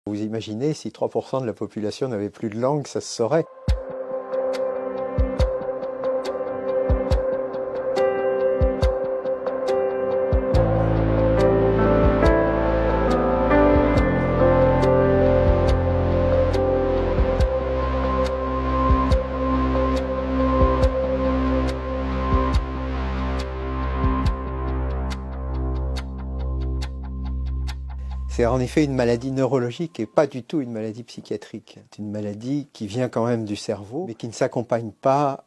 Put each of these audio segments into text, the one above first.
Vous imaginez, si 3% de la population n'avait plus de langue, ça se saurait. C'est en effet une maladie neurologique et pas du tout une maladie psychiatrique. C'est une maladie qui vient quand même du cerveau, mais qui ne s'accompagne pas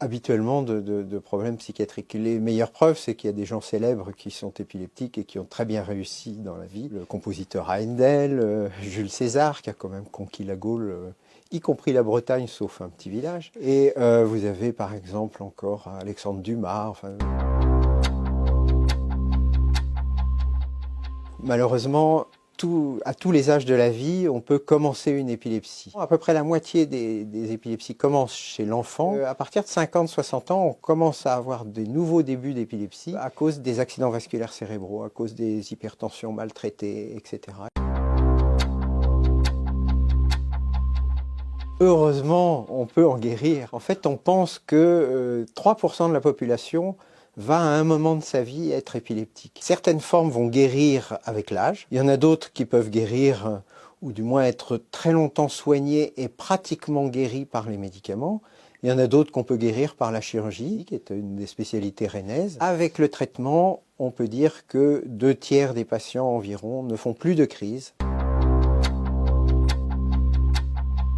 habituellement de problèmes psychiatriques. Les meilleures preuves, c'est qu'il y a des gens célèbres qui sont épileptiques et qui ont très bien réussi dans la vie. Le compositeur Haendel, Jules César, qui a quand même conquis la Gaule, y compris la Bretagne, sauf un petit village. Et vous avez par exemple encore Alexandre Dumas. Enfin, malheureusement, à tous les âges de la vie, on peut commencer une épilepsie. À peu près la moitié des épilepsies commencent chez l'enfant. À partir de 50-60 ans, on commence à avoir des nouveaux débuts d'épilepsie à cause des accidents vasculaires cérébraux, à cause des hypertensions maltraitées, etc. Heureusement, on peut en guérir. En fait, on pense que 3% de la population va à un moment de sa vie être épileptique. Certaines formes vont guérir avec l'âge. Il y en a d'autres qui peuvent guérir, ou du moins être très longtemps soignées et pratiquement guéries par les médicaments. Il y en a d'autres qu'on peut guérir par la chirurgie, qui est une des spécialités rennaises. Avec le traitement, on peut dire que 2/3 des patients environ ne font plus de crise.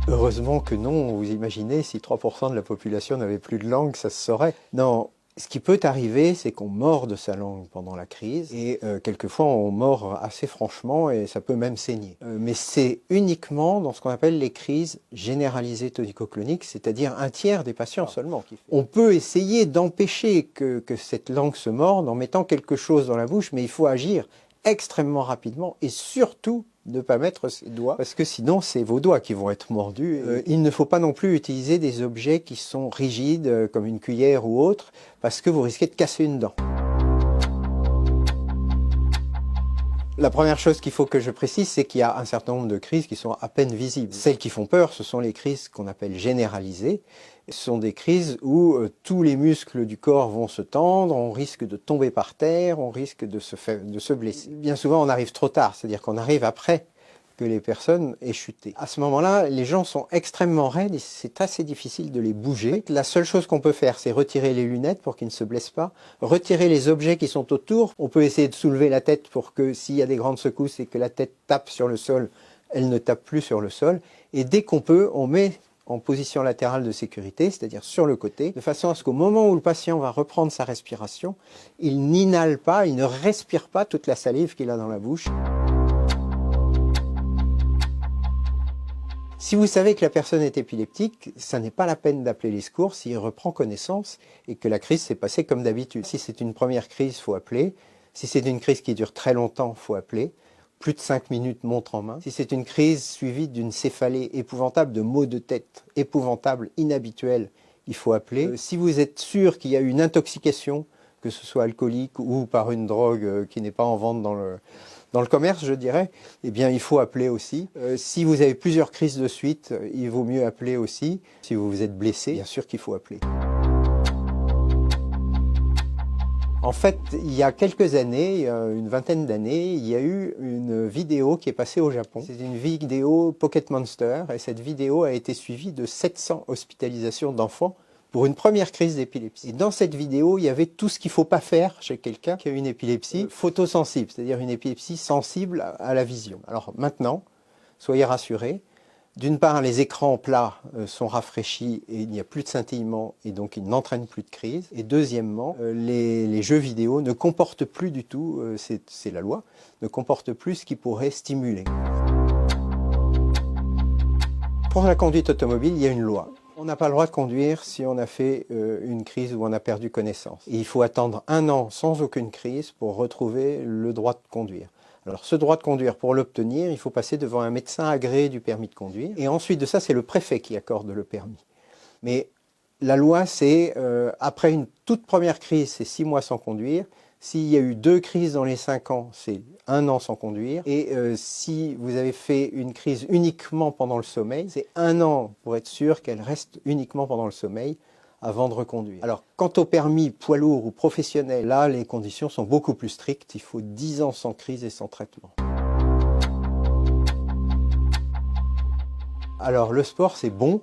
Heureusement que non, vous imaginez, si 3% de la population n'avait plus de langue, ça se saurait. Non, ce qui peut arriver, c'est qu'on morde sa langue pendant la crise, et quelquefois on mord assez franchement, et ça peut même saigner. Mais c'est uniquement dans ce qu'on appelle les crises généralisées tonico-cloniques, c'est-à-dire 1/3 des patients seulement. On peut essayer d'empêcher que cette langue se morde en mettant quelque chose dans la bouche, mais il faut agir extrêmement rapidement, et surtout ne pas mettre ses doigts, parce que sinon c'est vos doigts qui vont être mordus. Il ne faut pas non plus utiliser des objets qui sont rigides, comme une cuillère ou autre, parce que vous risquez de casser une dent. La première chose qu'il faut que je précise, c'est qu'il y a un certain nombre de crises qui sont à peine visibles. Celles qui font peur, ce sont les crises qu'on appelle généralisées. Ce sont des crises où tous les muscles du corps vont se tendre, on risque de tomber par terre, on risque de se blesser. Bien souvent, on arrive trop tard, c'est-à-dire qu'on arrive après que les personnes aient chuté. À ce moment-là, les gens sont extrêmement raides et c'est assez difficile de les bouger. La seule chose qu'on peut faire, c'est retirer les lunettes pour qu'ils ne se blessent pas, retirer les objets qui sont autour. On peut essayer de soulever la tête pour que s'il y a des grandes secousses et que la tête tape sur le sol, elle ne tape plus sur le sol. Et dès qu'on peut, on met en position latérale de sécurité, c'est-à-dire sur le côté, de façon à ce qu'au moment où le patient va reprendre sa respiration, il n'inhale pas, il ne respire pas toute la salive qu'il a dans la bouche. Si vous savez que la personne est épileptique, ça n'est pas la peine d'appeler les secours s'il reprend connaissance et que la crise s'est passée comme d'habitude. Si c'est une première crise, il faut appeler. Si c'est une crise qui dure très longtemps, il faut appeler. Plus de 5 minutes, montre en main. Si c'est une crise suivie d'une céphalée épouvantable, de maux de tête épouvantables, inhabituels, il faut appeler. Si vous êtes sûr qu'il y a eu une intoxication, que ce soit alcoolique ou par une drogue qui n'est pas en vente dans le commerce, je dirais, eh bien, il faut appeler aussi. Si vous avez plusieurs crises de suite, il vaut mieux appeler aussi. Si vous vous êtes blessé, bien sûr qu'il faut appeler. En fait, il y a quelques années, une vingtaine d'années, il y a eu une vidéo qui est passée au Japon. C'est une vidéo Pocket Monster, et cette vidéo a été suivie de 700 hospitalisations d'enfants pour une première crise d'épilepsie. Et dans cette vidéo, il y avait tout ce qu'il ne faut pas faire chez quelqu'un qui a une épilepsie photosensible, c'est-à-dire une épilepsie sensible à la vision. Alors maintenant, soyez rassurés, d'une part, les écrans plats sont rafraîchis et il n'y a plus de scintillement et donc ils n'entraînent plus de crise. Et deuxièmement, les jeux vidéo ne comportent plus du tout, c'est la loi, ne comportent plus ce qui pourrait stimuler. Pour la conduite automobile, il y a une loi. On n'a pas le droit de conduire si on a fait une crise où on a perdu connaissance. Et il faut attendre 1 an sans aucune crise pour retrouver le droit de conduire. Alors ce droit de conduire, pour l'obtenir, il faut passer devant un médecin agréé du permis de conduire. Et ensuite de ça, c'est le préfet qui accorde le permis. Mais la loi, c'est après une toute première crise, c'est 6 mois sans conduire. S'il y a eu 2 crises dans les 5 ans, c'est 1 an sans conduire. Et si vous avez fait une crise uniquement pendant le sommeil, c'est 1 an pour être sûr qu'elle reste uniquement pendant le sommeil avant de reconduire. Alors, quant au permis poids lourd ou professionnel, là, les conditions sont beaucoup plus strictes. Il faut 10 ans sans crise et sans traitement. Alors, le sport, c'est bon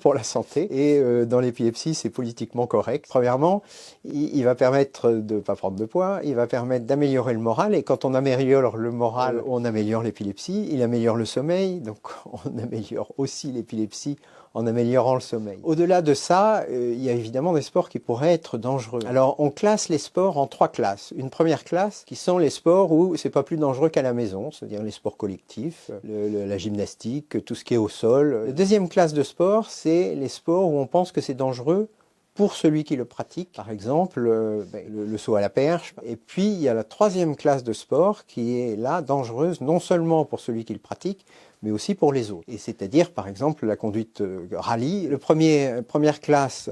pour la santé, et dans l'épilepsie, c'est politiquement correct. Premièrement, il va permettre de ne pas prendre de poids, il va permettre d'améliorer le moral, et quand on améliore le moral, on améliore l'épilepsie, il améliore le sommeil, donc on améliore aussi l'épilepsie en améliorant le sommeil. Au-delà de ça, il y a évidemment des sports qui pourraient être dangereux. Alors, on classe les sports en 3 classes. Une première classe, qui sont les sports où c'est pas plus dangereux qu'à la maison, c'est-à-dire les sports collectifs, la gymnastique, tout ce qui est au sol. La deuxième classe de sport, c'est les sports où on pense que c'est dangereux pour celui qui le pratique, par exemple le saut à la perche. Et puis il y a la troisième classe de sport qui est là dangereuse non seulement pour celui qui le pratique, mais aussi pour les autres. Et c'est-à-dire par exemple la conduite rallye. Première classe,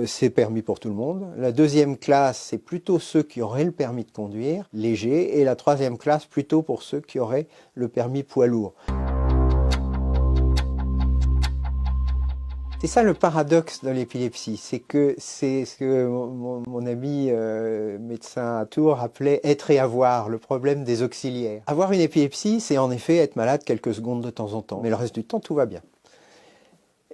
c'est permis pour tout le monde. La deuxième classe, c'est plutôt ceux qui auraient le permis de conduire, léger. Et la troisième classe, plutôt pour ceux qui auraient le permis poids lourd. C'est ça le paradoxe de l'épilepsie, c'est ce que mon ami médecin à Tours appelait être et avoir, le problème des auxiliaires. Avoir une épilepsie, c'est en effet être malade quelques secondes de temps en temps, mais le reste du temps, tout va bien.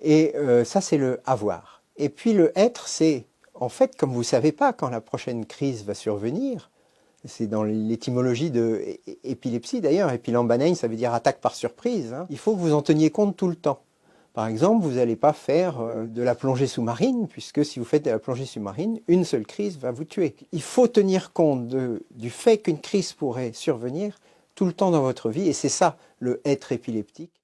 Et ça, c'est le avoir. Et puis le être, c'est, en fait, comme vous ne savez pas quand la prochaine crise va survenir, c'est dans l'étymologie de épilepsie d'ailleurs, épilambanein, ça veut dire attaque par surprise, hein. Il faut que vous en teniez compte tout le temps. Par exemple, vous n'allez pas faire de la plongée sous-marine, puisque si vous faites de la plongée sous-marine, une seule crise va vous tuer. Il faut tenir compte du fait qu'une crise pourrait survenir tout le temps dans votre vie, et c'est ça le être épileptique.